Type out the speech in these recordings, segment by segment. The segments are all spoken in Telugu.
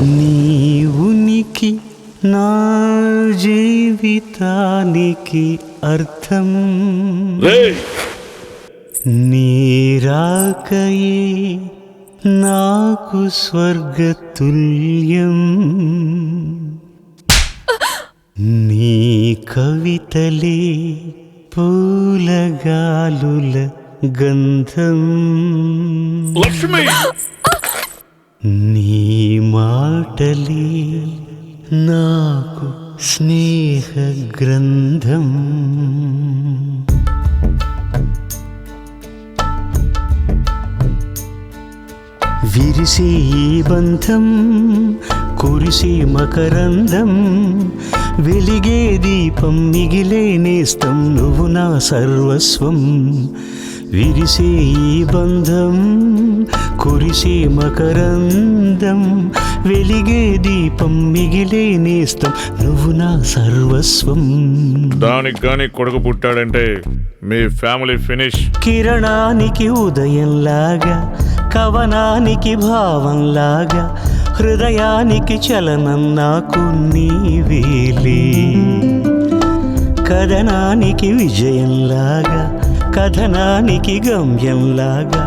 నీ ఉనికి నా జీవితానికి అర్థం, నీ రాకయే నాకు స్వర్గతుల్యం, నీ కవితలే పూలగాలుల గంధం, లక్ష్మి నీ మాటలే నాకు స్నేహ గ్రంథం. విరిసే ఈ బంధం కురిసే మకరందం, వెలిగే దీపం మిగిలే నేస్తం నువ్వు నా సర్వస్వం. విరిసే ఈ బంధం కురిసే మకరందం, వెలిగే దీపం మిగిలే నేస్తం నువ్వు నా సర్వస్వం. దానికి కానీ కొడుకు పుట్టాడంటే మీ ఫ్యామిలీ ఫినిష్. కిరణానికి ఉదయంలాగా, కవనానికి భావంలాగా, హృదయానికి చలనం నాకు నీవేలే. కథనానికి విజయంలాగా, కథనానికి గమ్యంలాగా,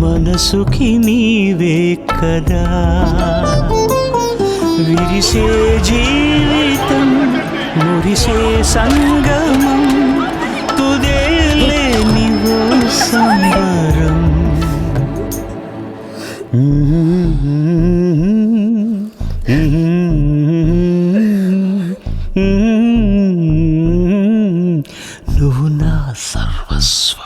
మనసుకి నీవే కదా. విరిసే జీవితం మురిసే సంగమం, తుదేలే నీవో సంబరం. నువ్వు నా సర్వస్వం.